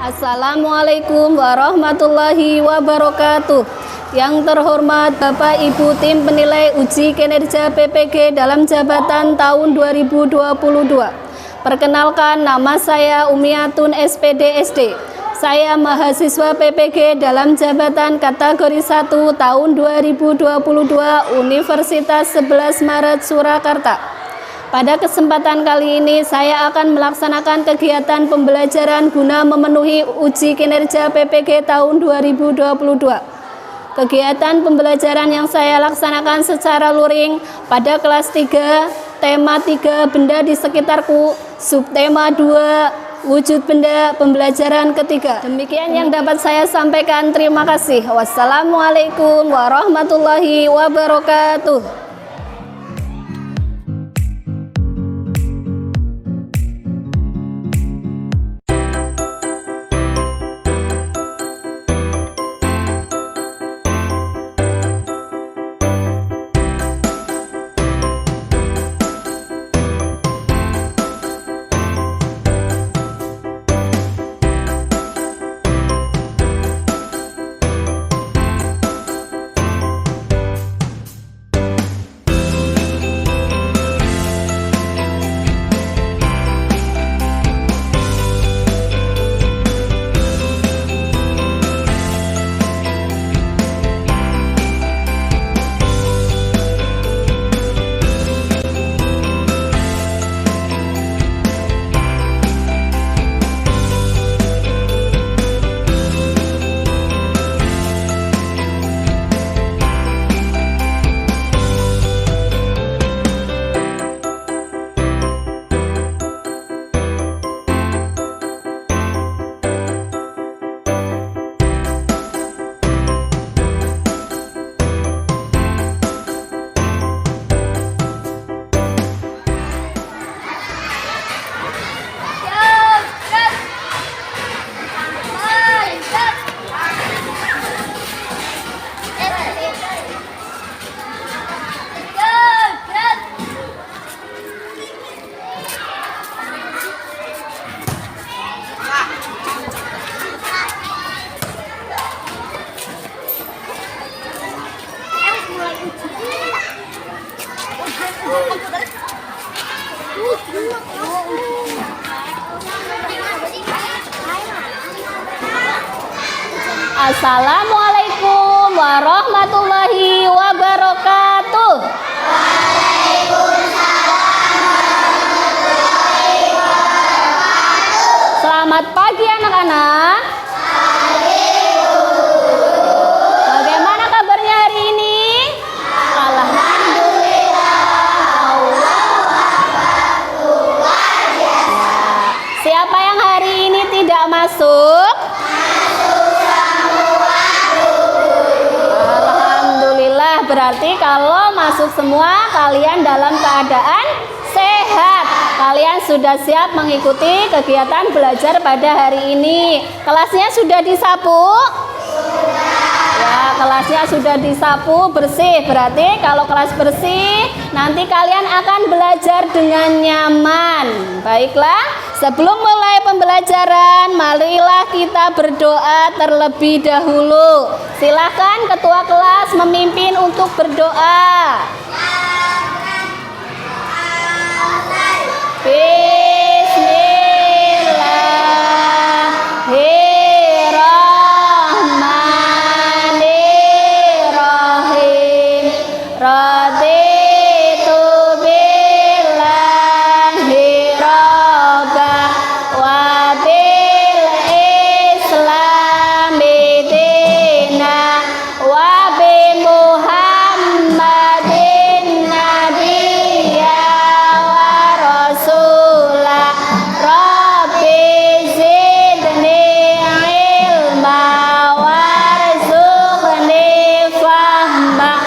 Assalamualaikum warahmatullahi wabarakatuh. Yang terhormat Bapak Ibu Tim Penilai Uji Kinerja PPG dalam jabatan tahun 2022. Perkenalkan, nama saya Umiatun SPD SD. Saya mahasiswa PPG dalam jabatan kategori 1 tahun 2022 Universitas 11 Maret Surakarta. Pada kesempatan kali ini saya akan melaksanakan kegiatan pembelajaran guna memenuhi uji kinerja PPG tahun 2022. Kegiatan pembelajaran yang saya laksanakan secara luring pada kelas 3, tema 3 benda di sekitarku, subtema 2 wujud benda, pembelajaran ketiga. Demikian yang dapat saya sampaikan. Terima kasih. Wassalamualaikum warahmatullahi wabarakatuh. Assalamualaikum warahmatullahi wabarakatuh. Selamat pagi anak-anak. Bagaimana kabarnya hari ini? Alhamdulillah. Siapa yang hari ini tidak masuk? Berarti kalau masuk semua kalian dalam keadaan sehat. Kalian sudah siap mengikuti kegiatan belajar pada hari ini. Kelasnya sudah disapu? Ya, kelasnya sudah disapu, bersih. Berarti kalau kelas bersih, nanti kalian akan belajar dengan nyaman. Baiklah, sebelum mulai pembelajaran, marilah kita berdoa terlebih dahulu. Silakan ketua kelas memimpin untuk berdoa. Bismillahirrahmanirrahim. Raditu billahi robba wa bil islami dina wa bi Muhammadin nabiyya wa rasula. Rabbi zidni ilma warzuqni fahma.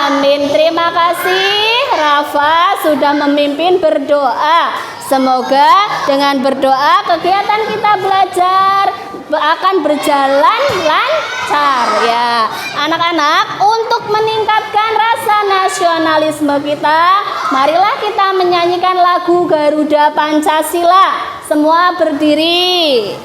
Amin. Terima kasih Rafa sudah memimpin berdoa. Semoga dengan berdoa kegiatan kita belajar akan berjalan lancar ya. Anak-anak, untuk meningkatkan rasa nasionalisme kita, marilah kita menyanyikan lagu Garuda Pancasila. Semua berdiri.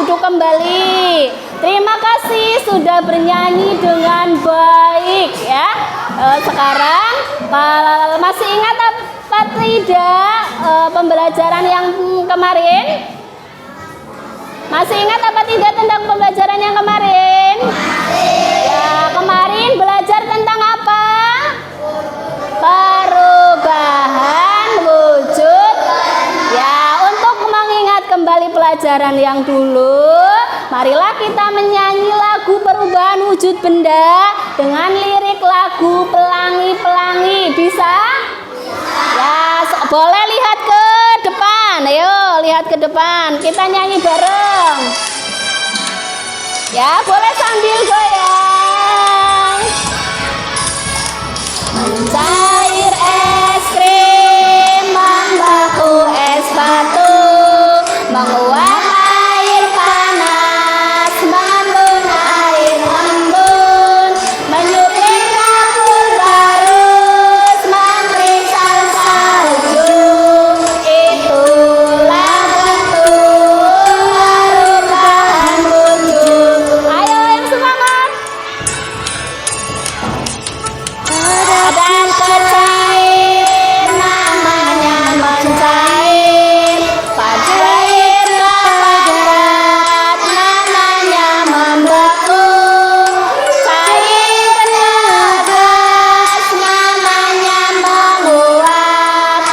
duduk kembali. Terima kasih sudah bernyanyi dengan baik ya. Sekarang masih ingat apa tidak pembelajaran yang kemarin? Masih ingat apa tidak tentang pembelajaran yang kemarin? Ya, kemarin belajar tentang apa? Perubahan wujud. Ya, untuk mengingat kembali pelajaran yang dulu, marilah kita menyanyi lagu perubahan wujud benda dengan lirik lagu Pelangi-Pelangi. Bisa? Ya, boleh lihat ke depan. Ayo, lihat ke depan. Kita nyanyi bareng. Ya, boleh sambil goyang. Mencair es krim, membaku es batu, menguap air panas, mengembun air embun, menyupling kapur barus, mengkristal salju. Itulah bentuk perubahan wujud. Ayo yang semangat. Dan kecair namanya mencair, padu air ke padat namanya membeku, cair negas namanya menguap,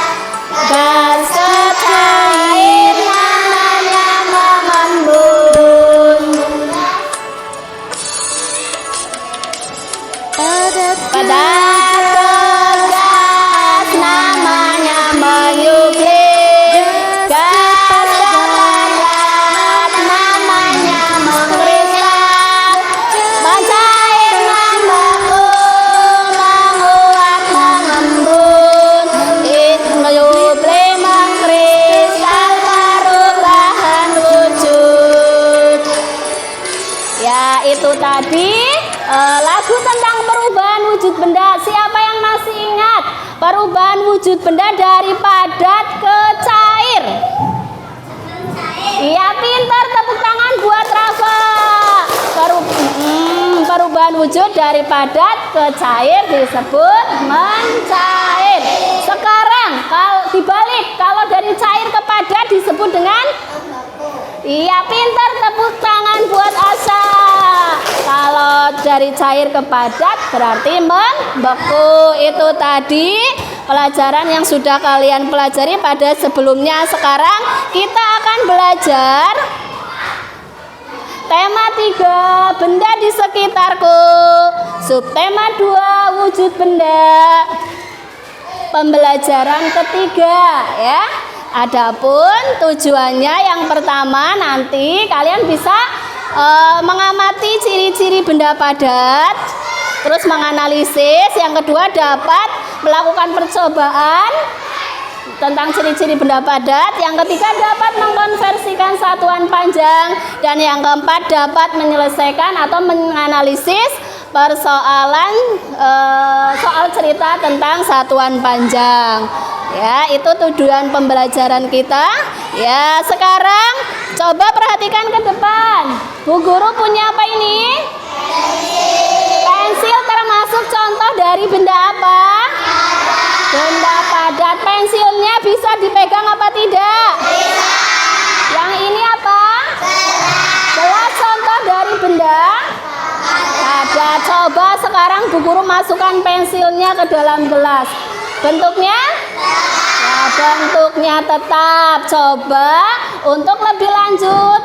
gas kecair namanya mengembun. Padat gas namanya menyupling, gas padat namanya mengkristal, mencair membeku, menguap mengembun, menyupling mengkristal perubahan wujud. Ya, itu tadi lagu tentang perubahan wujud benda. Siapa yang masih ingat perubahan wujud benda dari padat ke cair? Iya, pintar, tepuk tangan buat Rafa. Perubahan wujud dari padat ke cair disebut mencair. Sekarang kalau dibalik, kalau dari cair ke padat disebut dengan? Iya, pintar, tepuk tangan buat Asa. Kalau dari cair ke padat berarti membeku. Itu tadi pelajaran yang sudah kalian pelajari pada sebelumnya. Sekarang kita akan belajar tema 3, benda di sekitarku. Subtema 2, wujud benda. Pembelajaran ketiga ya. Adapun tujuannya yang pertama, nanti kalian bisa mengamati ciri-ciri benda padat, terus menganalisis. Yang kedua, dapat melakukan percobaan tentang ciri-ciri benda padat. Yang ketiga, dapat mengkonversikan satuan panjang. Dan yang keempat, dapat menyelesaikan atau menganalisis persoalan soal cerita tentang satuan panjang. Ya, itu tujuan pembelajaran kita. Ya, sekarang coba perhatikan ke depan. Bu Guru punya apa ini? Pensil termasuk contoh dari benda apa? Benda padat. Pensilnya bisa dipegang apa tidak? Yang ini apa? Gelas contoh dari benda padat. Coba sekarang Bu Guru masukkan pensilnya ke dalam gelas. Bentuknya? Ya, bentuknya tetap. Coba untuk lebih lanjut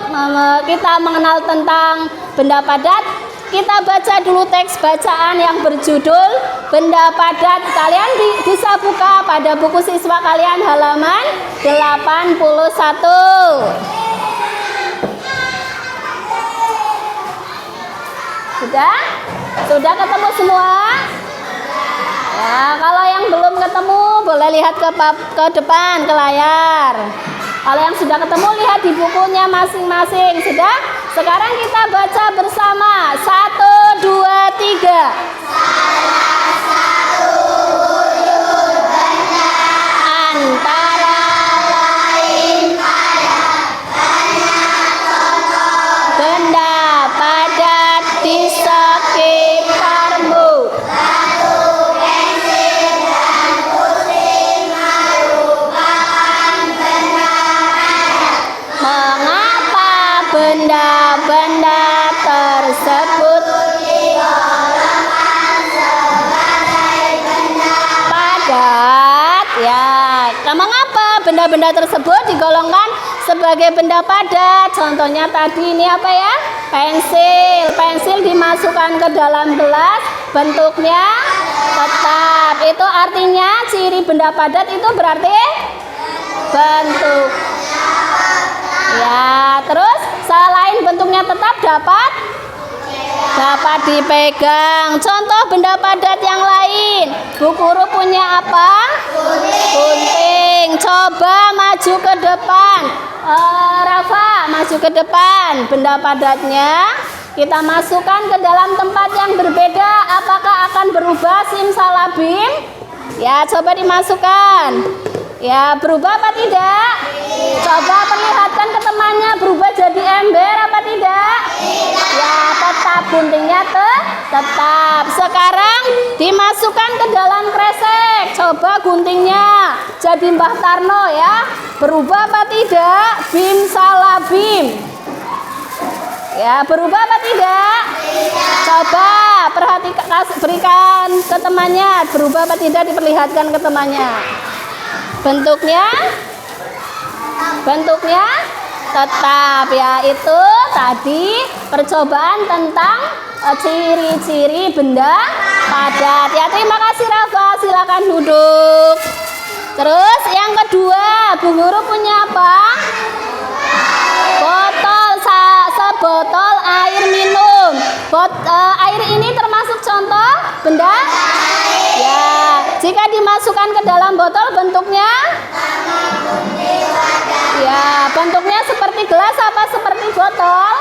kita mengenal tentang benda padat, kita baca dulu teks bacaan yang berjudul Benda Padat. Kalian bisa buka pada buku siswa kalian halaman 81. Sudah ketemu semua? Ya, kalau yang belum ketemu boleh lihat ke depan ke layar. Kalau yang sudah ketemu lihat di bukunya masing-masing. Sudah? Sekarang kita baca bersama. 1, 2, 3. Salah satu wujud benda antara lain pada banyak contoh benda-benda tersebut digolongkan sebagai benda padat. Contohnya tadi ini apa ya? Pensil. Pensil dimasukkan ke dalam gelas, bentuknya tetap. Itu artinya ciri benda padat itu berarti bentuk. Ya, terus selain bentuknya tetap dapat dipegang. Contoh benda padat yang lain. Bu Guru punya apa? Gunting. Coba maju ke depan. Rafa, maju ke depan. Benda padatnya kita masukkan ke dalam tempat yang berbeda. Apakah akan berubah simsalabim? Ya, coba dimasukkan. Ya, berubah apa tidak? Coba perlihatkan ke temannya, berubah jadi ember apa tidak? Ya, tetap guntingnya tetap. Sekarang dimasukkan ke dalam kresek. Coba guntingnya jadi Mbah Tarno ya. Berubah apa tidak? Bim salabim. Ya, berubah apa tidak? Coba perhatikan, berikan ke temannya, berubah apa tidak, diperlihatkan ke temannya. Bentuknya tetap ya. Itu tadi percobaan tentang ciri-ciri benda padat ya. Terima kasih Rafa, silakan duduk. Terus yang kedua, Bu Guru punya apa? Botol, sebotol air minum. Air ini termasuk contoh benda? Ya, jika dimasukkan ke dalam botol bentuknya? Ya, bentuknya seperti gelas apa seperti botol?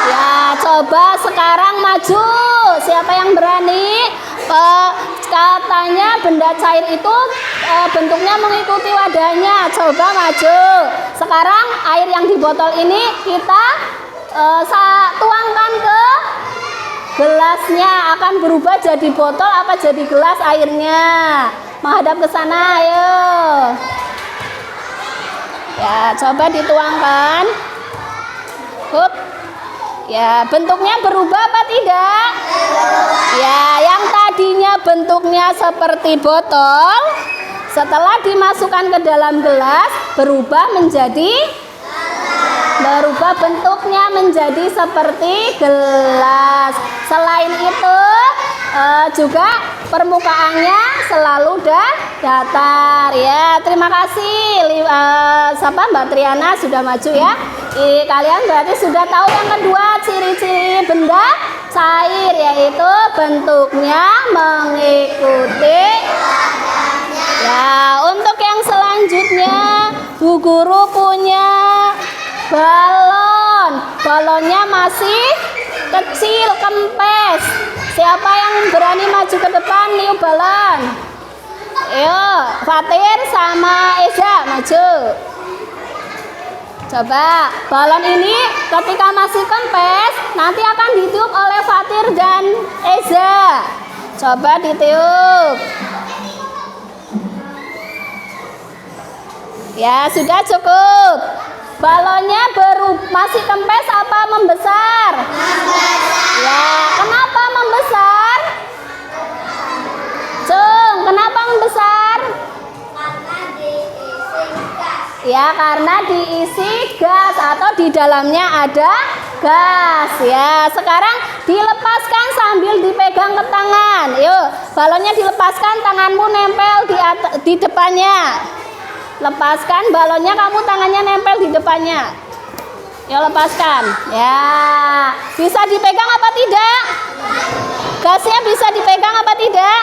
Ya, coba sekarang maju. Siapa yang berani? Katanya benda cair itu bentuknya mengikuti wadahnya. Coba maju. Sekarang air yang di botol ini kita tuangkan ke gelasnya. Akan berubah jadi botol apa jadi gelas airnya? Menghadap ke sana, ayo. Ya, coba dituangkan. Hup. Ya, bentuknya berubah apa tidak? Ya, yang tadinya bentuknya seperti botol, setelah dimasukkan ke dalam gelas, berubah bentuknya menjadi seperti gelas. Selain itu, juga permukaannya selalu datar ya. Terima kasih Mbak Triana sudah maju ya. Kalian berarti sudah tahu yang kedua ciri-ciri benda cair, yaitu bentuknya mengikuti. Ya, untuk yang selanjutnya Bu Guru punya balon. Balonnya masih kecil, kempes. Siapa yang berani maju ke depan niup balon? Ayo, Fatir sama Eza maju. Coba, balon ini ketika masih kempes nanti akan ditiup oleh Fatir dan Eza. Coba ditiup. Ya, sudah cukup. Balonnya masih kempes apa membesar? Ya, kenapa membesar? Cung, kenapa membesar? Ya, karena diisi gas atau di dalamnya ada gas ya. Sekarang dilepaskan sambil dipegang ke tangan. Yuk, balonnya dilepaskan, tanganmu nempel di depannya. Lepaskan balonnya, kamu tangannya nempel di depannya. Ya, lepaskan. Ya, bisa dipegang apa tidak? Gasnya bisa dipegang apa tidak?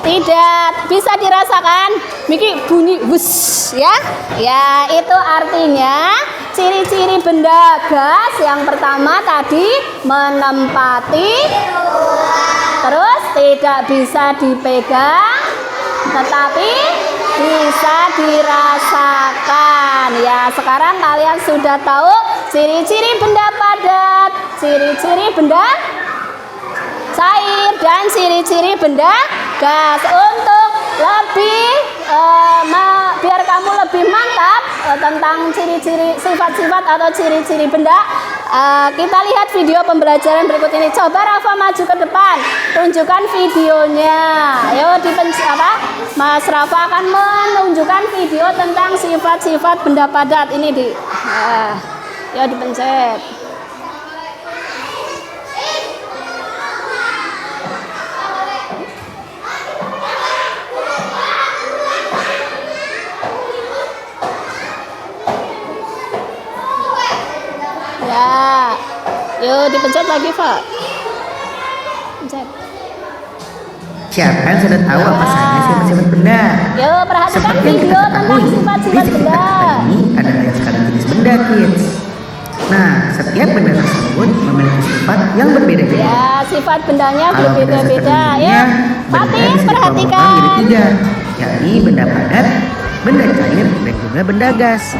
Tidak. Bisa dirasakan? Miki bunyi wus ya. Ya, itu artinya ciri-ciri benda gas yang pertama tadi menempati, terus tidak bisa dipegang, tetapi bisa dirasakan ya. Sekarang kalian sudah tahu ciri-ciri benda padat, ciri-ciri benda cair, dan ciri-ciri benda gas. Untuk lebih biar kamu lebih mantap tentang ciri-ciri, sifat-sifat atau ciri-ciri benda, Kita lihat video pembelajaran berikut ini. Coba Rafa maju ke depan, tunjukkan videonya. Ayo Mas Rafa akan menunjukkan video tentang sifat-sifat benda padat. Ini ya dipencet. Ya, yuk dipencet lagi, Pak. Pencet. Siapa yang sudah tahu apa saja sifat-sifat benda? Yuk perhatikan Seperti yang video kita tentang ketahui, sifat-sifat di sekitar benda. kita ini ada banyak sekali jenis benda, kids. Nah, setiap benda tersebut memiliki sifat yang berbeda-beda. Ya, sifat bendanya Kalau berbeda-beda. Ya, Fatih perhatikan. Menjadi 3, yakni benda padat, benda cair, dan juga benda gas.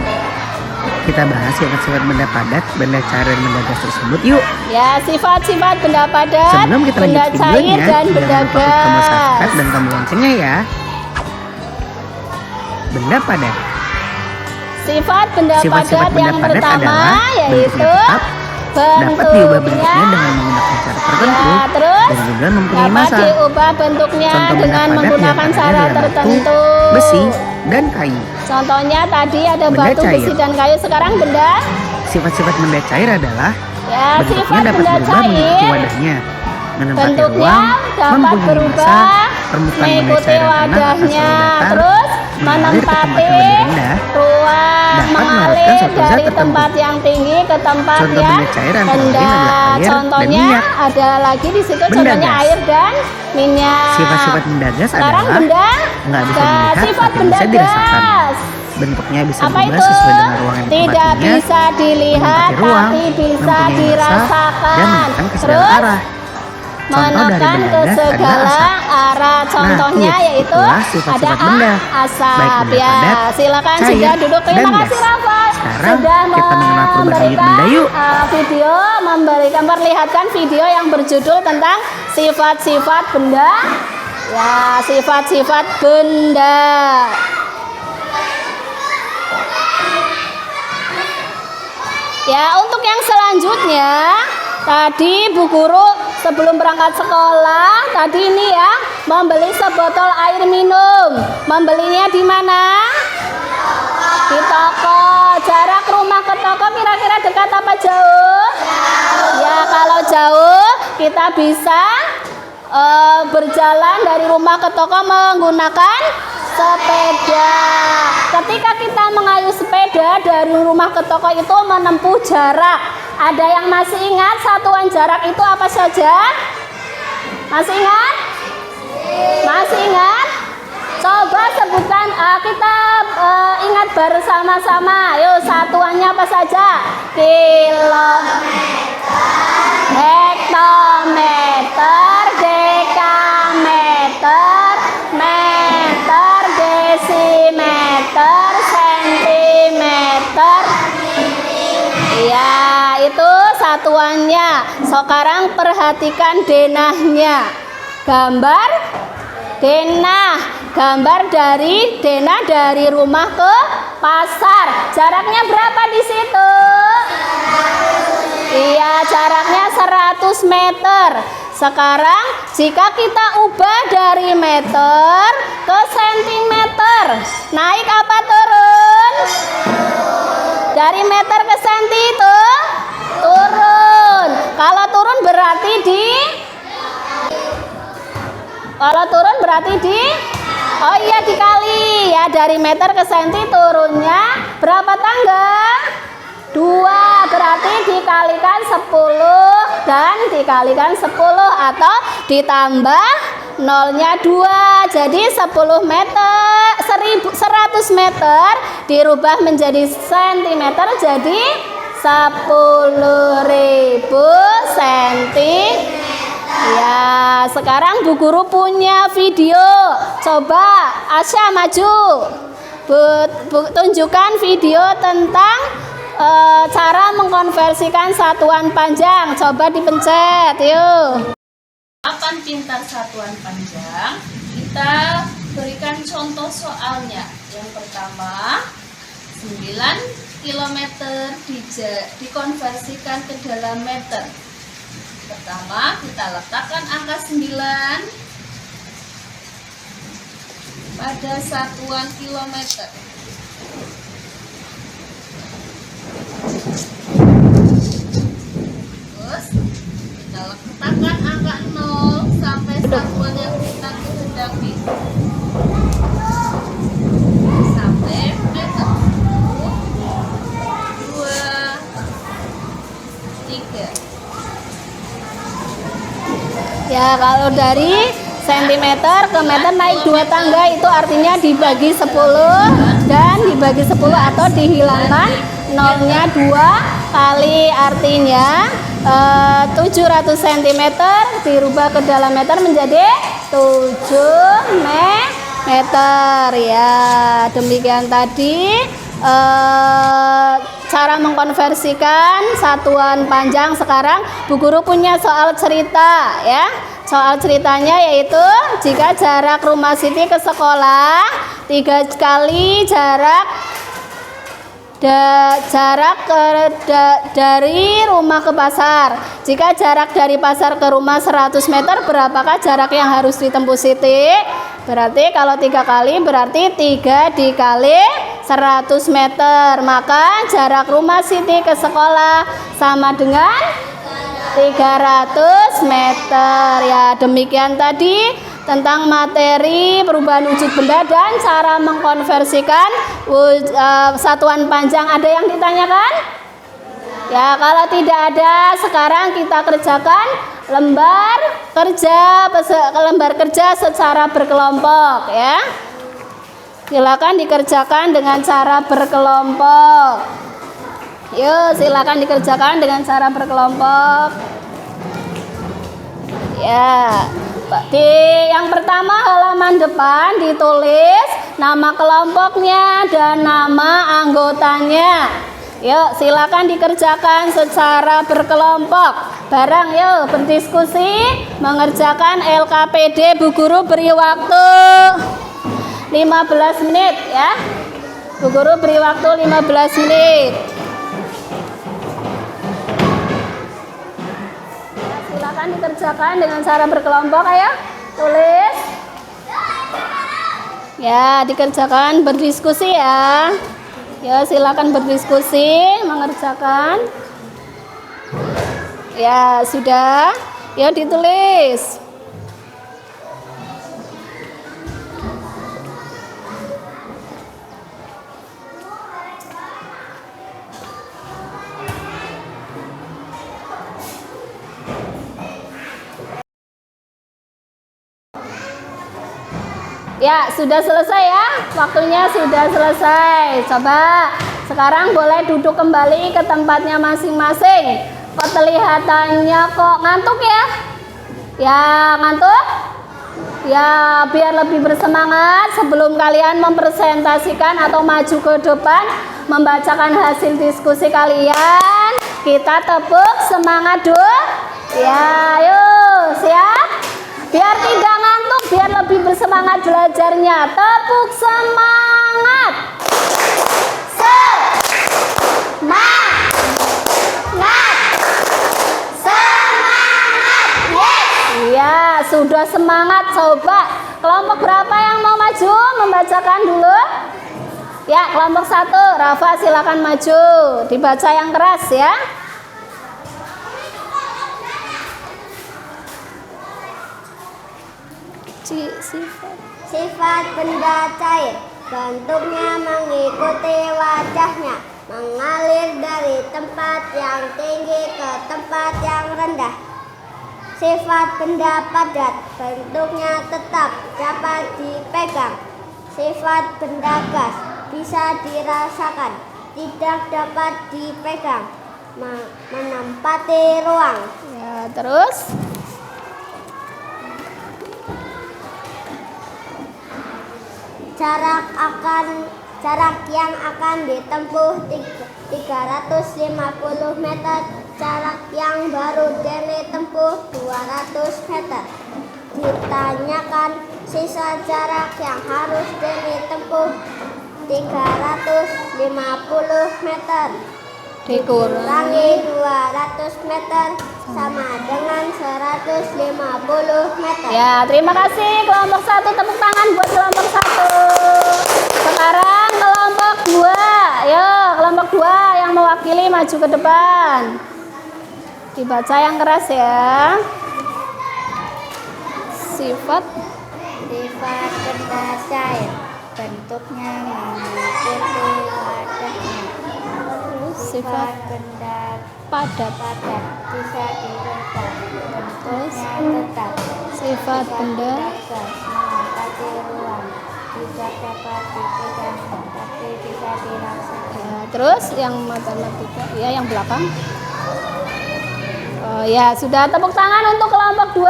Kita bahas sifat-sifat benda padat, benda cair, dan benda gas tersebut yuk. Ya, sifat-sifat benda padat, Sebelum kita benda lanjut cair, videonya, dan benda jangan lupa kamu subscribe gas. dan kamu loncengnya ya. Benda padat. Sifat benda Sifat-sifat padat benda yang padat pertama adalah yaitu dapat diubah bentuknya. bentuknya dengan menggunakan cara tertentu Ya, terus dan juga mempunyai dapat massa. diubah bentuknya Contoh benda dengan padat menggunakan diantaranya cara adalah batu, tertentu. besi, dan kayu. Contohnya tadi ada Benda batu, cair. besi, dan kayu. Sekarang benda. Sifat-sifat benda cair adalah Ya, bentuknya sifat dapat benda berubah mengikuti cair wadahnya, menempati bentuknya ruang, dapat mempunyai berubah massa, permukaan benda mengikuti cair dan tanah asal wadahnya, datar, terus mengalir ke tempat menempati yang lebih rendah, ruang, dapat mengalir melarutkan suatu zat dari tertentu. tempat yang tinggi ke tempat Contoh yang benda cair antara lain rendah. adalah air dan Contohnya minyak. ada lagi di situ, Benda contohnya gas. air dan minyak. Sifat-sifat benda gas Sekarang adalah benda nggak bisa gas. dilihat Sifat tapi benda bisa dirasakan. gas. Bentuknya bisa Apa berubah itu? sesuai dengan ruang yang Tidak ditempatinya, bisa dilihat menempati ruang, tapi bisa mempunyai massa, dirasakan. dan menekan ke segala Terus arah. Contoh dari menekan benda ke gas adalah segala asap. arah. Contohnya kids, yaitu itulah sifat-sifat ada benda. asap. Baik benda Ya, padat, silakan cair, sudah duduk. Terima dan kasih gas. Rafa. Sekarang Sudah kita mengenal perubahan unit memberikan benda yuk. video, memperlihatkan video yang berjudul tentang sifat-sifat benda. Ya, sifat-sifat benda. Ya, untuk yang selanjutnya, tadi Bu Guru sebelum berangkat sekolah, tadi ini ya, membeli sebotol air minum. Membelinya di mana? Di toko. Jarak rumah ke toko kira-kira dekat apa jauh? Ya, kalau jauh kita bisa berjalan dari rumah ke toko menggunakan sepeda. Ketika kita mengayuh sepeda dari rumah ke toko itu menempuh jarak. Ada yang masih ingat satuan jarak itu apa saja? Masih ingat? Masih ingat? Coba sebutkan, kita ingat bersama-sama. Yuk, satuannya apa saja? Kilometer, hektometer, dekameter, meter, desimeter, sentimeter. Ya, itu satuannya. Sekarang perhatikan denahnya. Gambar denah. Gambar dari denah dari rumah ke pasar. Jaraknya berapa di situ? Iya, jaraknya 100 meter. Sekarang jika kita ubah dari meter ke sentimeter, naik apa turun? Dari meter ke senti itu turun. Kalau turun berarti oh iya dikali ya, dari meter ke senti turunnya berapa tangga? 2, berarti dikalikan 10 dan dikalikan 10 atau ditambah nolnya 2. Jadi 10 meter 100 meter dirubah menjadi sentimeter jadi 10.000 cm. Ya, sekarang Bu Guru punya video. Coba Asya maju. Tunjukkan video tentang cara mengkonversikan satuan panjang. Coba dipencet, yuk. Kapan pintar satuan panjang? Kita berikan contoh soalnya. Yang pertama, 9 kilometer dikonversikan ke dalam meter. Pertama, kita letakkan angka 9 pada satuan kilometer. Terus, kita letakkan angka 0 sampai satuan yang kita kehendaki. Sampai meter. 1, 2, 3. Ya, kalau dari sentimeter ke meter naik 2 tangga itu artinya dibagi 10 dan dibagi 10 atau dihilangkan nolnya 2 kali, artinya 700 cm dirubah ke dalam meter menjadi 7 meter. Ya, demikian tadi cara mengkonversikan satuan panjang. Sekarang Bu Guru punya soal cerita ya. Soal ceritanya yaitu jika jarak rumah Siti ke sekolah 3 kali jarak dari rumah ke pasar. Jika jarak dari pasar ke rumah 100 meter, berapakah jarak yang harus ditempuh Siti? Berarti kalau 3 kali berarti 3 dikali 100 meter. Maka jarak rumah Siti ke sekolah sama dengan 300 meter. Ya, demikian tadi tentang materi perubahan wujud benda dan cara mengkonversikan satuan panjang. Ada yang ditanyakan? Ya, kalau tidak ada, sekarang kita kerjakan lembar kerja secara berkelompok ya. Silakan dikerjakan dengan cara berkelompok. Yuk, silakan dikerjakan dengan cara berkelompok. Ya. Di yang pertama halaman depan ditulis nama kelompoknya dan nama anggotanya. Yuk, silakan dikerjakan secara berkelompok. Bareng yuk berdiskusi mengerjakan LKPD. Bu Guru beri waktu 15 menit ya. Bu Guru beri waktu 15 menit. Silakan dikerjakan dengan cara berkelompok, ayo tulis. Ya, dikerjakan berdiskusi ya. Ya, silakan berdiskusi mengerjakan. Ya, sudah. Ya, ditulis. Ya, sudah selesai ya. Waktunya sudah selesai. Coba sekarang boleh duduk kembali ke tempatnya masing-masing. Kok kelihatannya kok ngantuk ya? Ya, ngantuk? Ya, biar lebih bersemangat sebelum kalian mempresentasikan atau maju ke depan membacakan hasil diskusi kalian, kita tepuk semangat dulu. Ya, yuk, siap? Biar tidak ngantuk, biar lebih bersemangat belajarnya. Tepuk semangat. Semangat. Semangat. Iya, sudah semangat. Coba kelompok berapa yang mau maju membacakan dulu? Ya, kelompok 1. Rafa silakan maju. Dibaca yang keras ya. Sifat benda cair, bentuknya mengikuti wajahnya, mengalir dari tempat yang tinggi ke tempat yang rendah. Sifat benda padat, bentuknya tetap dapat dipegang. Sifat benda gas, bisa dirasakan, tidak dapat dipegang, menempati ruang. Ya, terus jarak yang akan ditempuh 350 meter, jarak yang baru ditempuh 200 meter. Ditanyakan sisa jarak yang harus ditempuh 350 350 meter. Dikurangi 200 meter sama dengan 150 meter. Ya, terima kasih kelompok 1, tepuk tangan buat kelompok 1. Sekarang kelompok 2. Ayo, kelompok 2 yang mewakili maju ke depan. Dibaca yang keras ya. Sifat benda cair, bentuknya mengikuti wadahnya. sifat Benda padat. bisa dirubah, bentuknya tetap. Sifat benda Menempati ruang, tidak dapat dipegang, tapi bisa dirasakan. ya, terus yang matematika ya yang belakang. Oh ya, sudah, tepuk tangan untuk kelompok 2.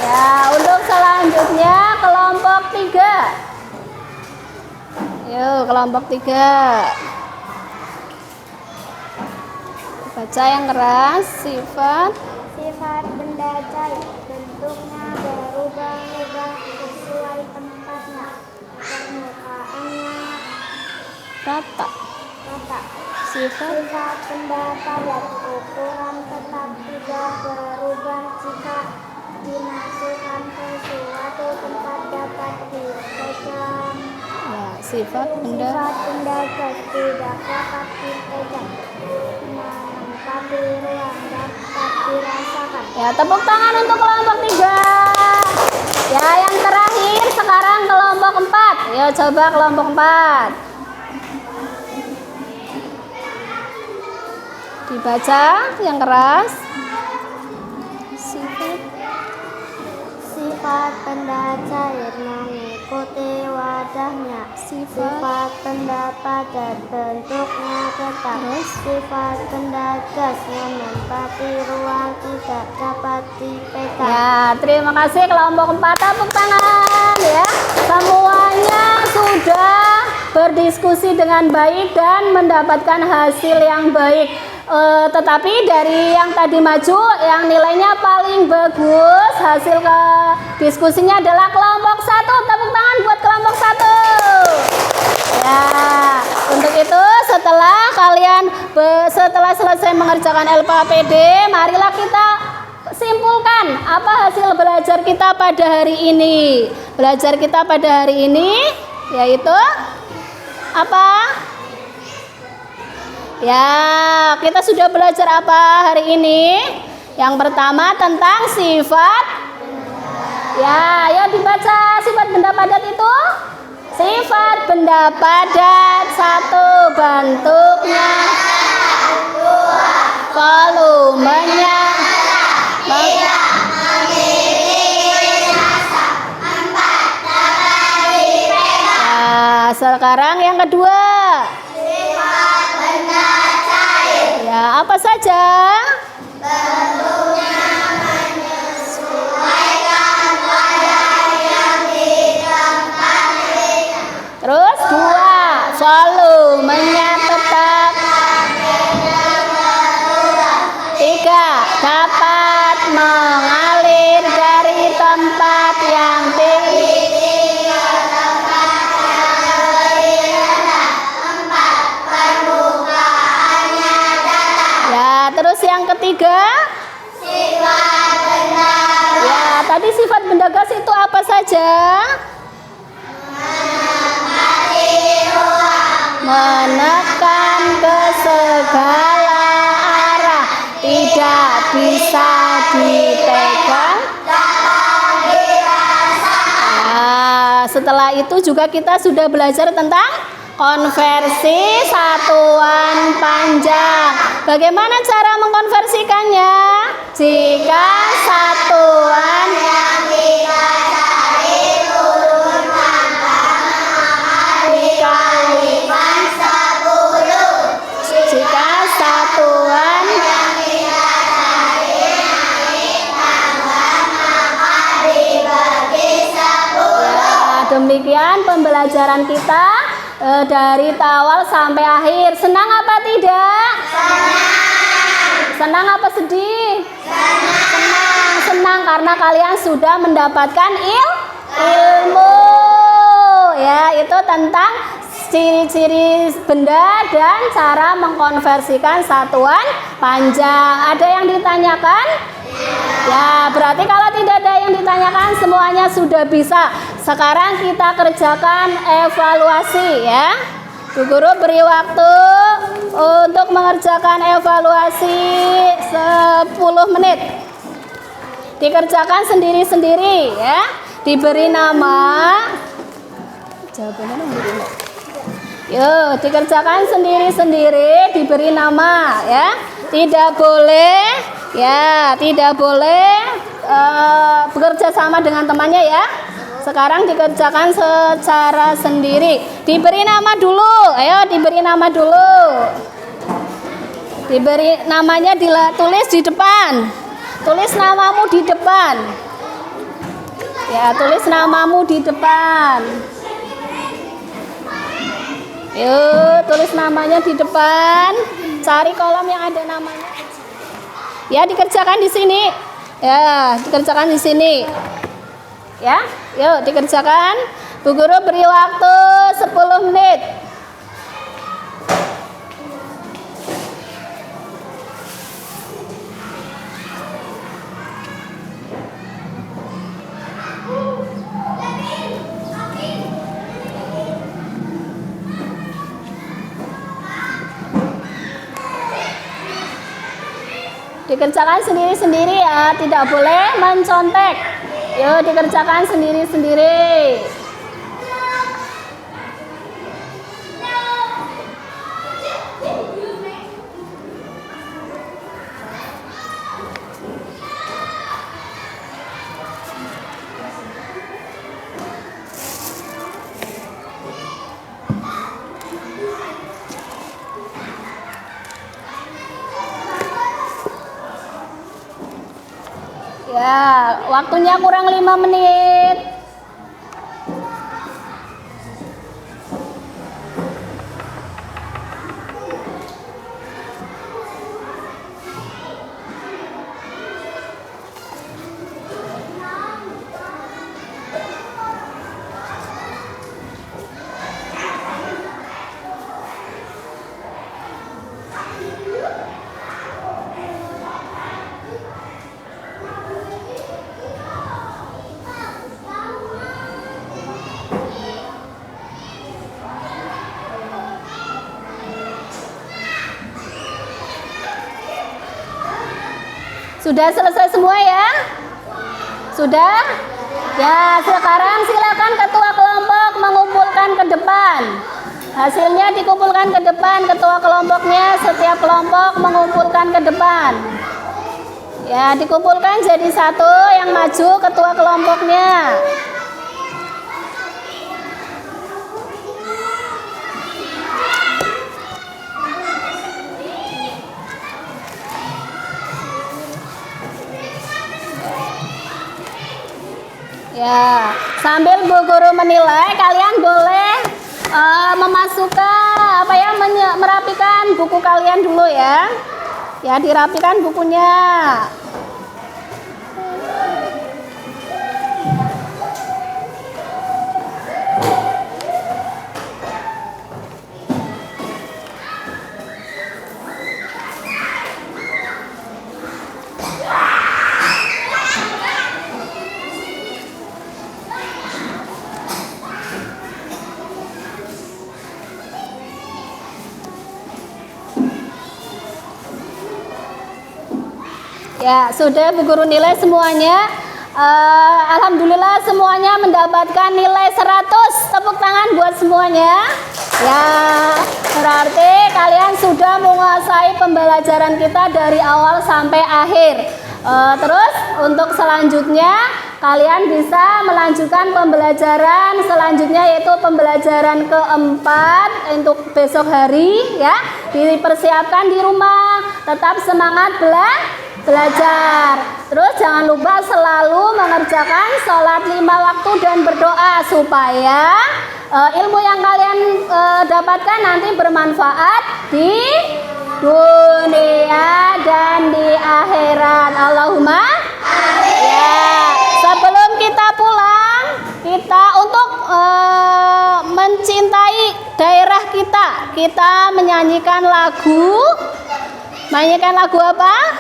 Ya, untuk selanjutnya kelompok 3. Yuk, kelompok 3. Baca yang keras. Sifat Benda cair, bentuknya berubah-ubah sesuai tempatnya. Permukaannya rata. rata. Sifat Benda padat, ukuran tetap tidak berubah jika dimasukkan ke suatu tempat dapat dipegang. ya, sifat benda Benda gas tidak dapat dipegang, menempati ruang dapat dirasakan. ya, tepuk tangan untuk kelompok 3. Ya, yang terakhir sekarang kelompok 4. Ya, coba kelompok 4. Dibaca yang keras. Sifat benda cair mengikuti wadahnya. Sifat benda padat, bentuknya tetap. Sifat benda gas menempati ruang, tidak dapat dipegang. Ya, terima kasih kelompok 4, tepuk tangan ya. Semuanya sudah berdiskusi dengan baik dan mendapatkan hasil yang baik. Tetapi dari yang tadi maju, yang nilainya paling bagus hasil ke diskusinya adalah kelompok 1. Tepuk tangan buat kelompok 1. Ya, untuk itu setelah selesai mengerjakan LPAPD, marilah kita simpulkan apa hasil belajar kita pada hari ini. Belajar kita pada hari ini yaitu apa? Ya, kita sudah belajar apa hari ini? Yang pertama tentang sifat. Ya, ayo dibaca sifat benda padat itu. Sifat benda padat, 1, bentuknya, volumenya, nah, sekarang yang kedua. Ya, apa saja? Bentuknya menyesuaikan pada yang ditempatinya. Terus 2, volumenya tetap. 3, dapat mengalir dari tempat yang tinggi. Terus yang ketiga, sifat benda. Ya, tadi sifat benda gas itu apa saja? Menekan ke segala arah, tidak bisa dipegang. Nah, setelah itu juga kita sudah belajar tentang konversi satuan panjang. Bagaimana cara mengkonversikannya? Jika satuan yang kita cari turun dikalikan 10. Jika satuan yang kita cari dibagi 10. Ya, demikian pembelajaran kita. Dari awal sampai akhir. Senang apa tidak? Senang apa sedih? Senang karena kalian sudah mendapatkan ilmu ya, itu tentang ciri-ciri benda dan cara mengkonversikan satuan panjang. Ada yang ditanyakan? Ya, berarti kalau tidak ada yang ditanyakan semuanya sudah bisa. Sekarang kita kerjakan evaluasi ya. Bu Guru beri waktu untuk mengerjakan evaluasi 10 menit. Dikerjakan sendiri-sendiri ya. Diberi nama. Jawabannya nomor 5. Yuk, dikerjakan sendiri-sendiri, diberi nama ya. Tidak boleh ya, tidak boleh bekerja sama dengan temannya ya. Sekarang dikerjakan secara sendiri. Diberi nama dulu. Ayo diberi nama dulu. Diberi namanya ditulis di depan. Tulis namamu di depan. Ya, tulis namamu di depan. Yuk, tulis namanya di depan. Cari kolom yang ada namanya. Ya, dikerjakan di sini. Ya, dikerjakan di sini. Ya, yuk dikerjakan. Bu Guru beri waktu 10 menit. Dikerjakan sendiri-sendiri ya, tidak boleh mencontek. Yuk dikerjakan sendiri-sendiri. Ya, waktunya kurang 5 menit. Sudah selesai semua ya? Sudah? Ya, sekarang silakan ketua kelompok mengumpulkan ke depan. Hasilnya dikumpulkan ke depan, ketua kelompoknya setiap kelompok mengumpulkan ke depan. Ya, dikumpulkan jadi satu, yang maju ketua kelompoknya. Ya, sambil Bu Guru menilai, kalian boleh memasukkan merapikan buku kalian dulu ya. Ya, dirapikan bukunya. Ya, sudah Bu Guru nilai semuanya. Alhamdulillah semuanya mendapatkan nilai 100. Tepuk tangan buat semuanya. Ya, berarti kalian sudah menguasai pembelajaran kita dari awal sampai akhir. Terus untuk selanjutnya kalian bisa melanjutkan pembelajaran selanjutnya, yaitu pembelajaran keempat untuk besok hari ya. Dipersiapkan di rumah. Tetap semangat belajar. Terus jangan lupa selalu mengerjakan sholat 5 waktu dan berdoa supaya ilmu yang kalian dapatkan nanti bermanfaat di dunia dan di akhirat. Allahumma amin. Ya, sebelum kita pulang, kita untuk mencintai daerah kita. Kita menyanyikan lagu. Menyanyikan lagu apa?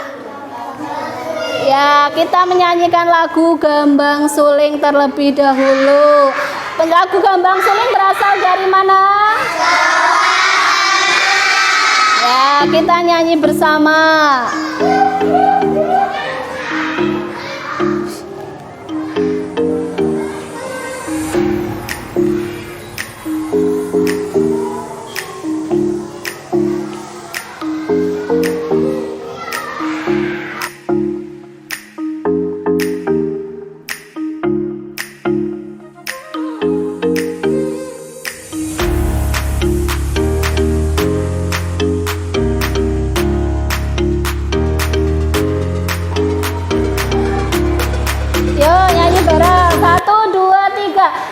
Ya, kita menyanyikan lagu Gambang Suling terlebih dahulu. Lagu Gambang Suling berasal dari mana? Ya, kita nyanyi bersama.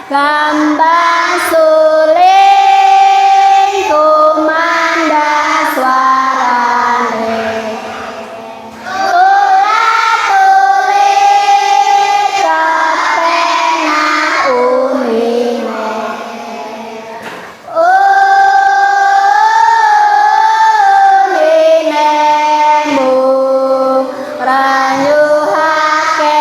Gambang Suling kumandang suarane, ulah tulis kepenak unine, unine mu ranyuhake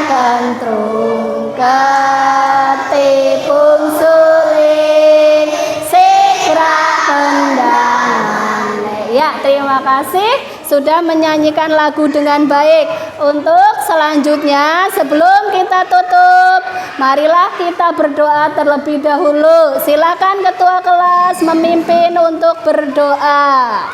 Tentrung ketipung suling segera tendangan. Ya, terima kasih sudah menyanyikan lagu dengan baik. Untuk selanjutnya, sebelum kita tutup, marilah kita berdoa terlebih dahulu. Silakan ketua kelas memimpin untuk berdoa.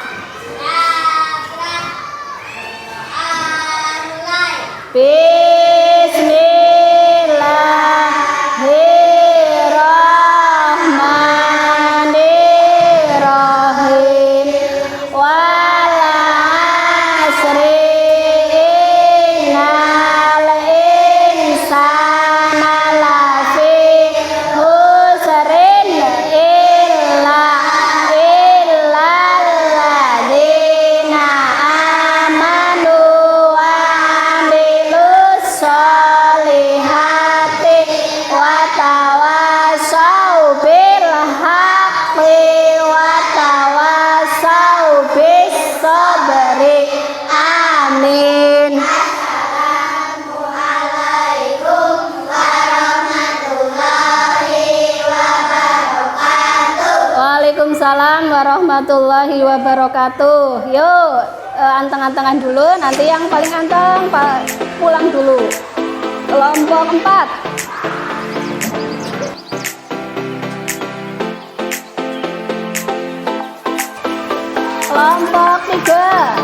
Bismillahirrahmanirrahim. Wal asri innal insana lafi khusrin illalladzina amanu wa amilus solihati wa tawasau bil haqqi wa tawasau bis sabri. Amin. Assalamualaikum warahmatullahi wabarakatuh. Waalaikumsalam warahmatullahi wabarakatuh. Yuk, anteng-antengan dulu, nanti yang paling anteng pulang dulu. Kelompok 4. Kelompok 3.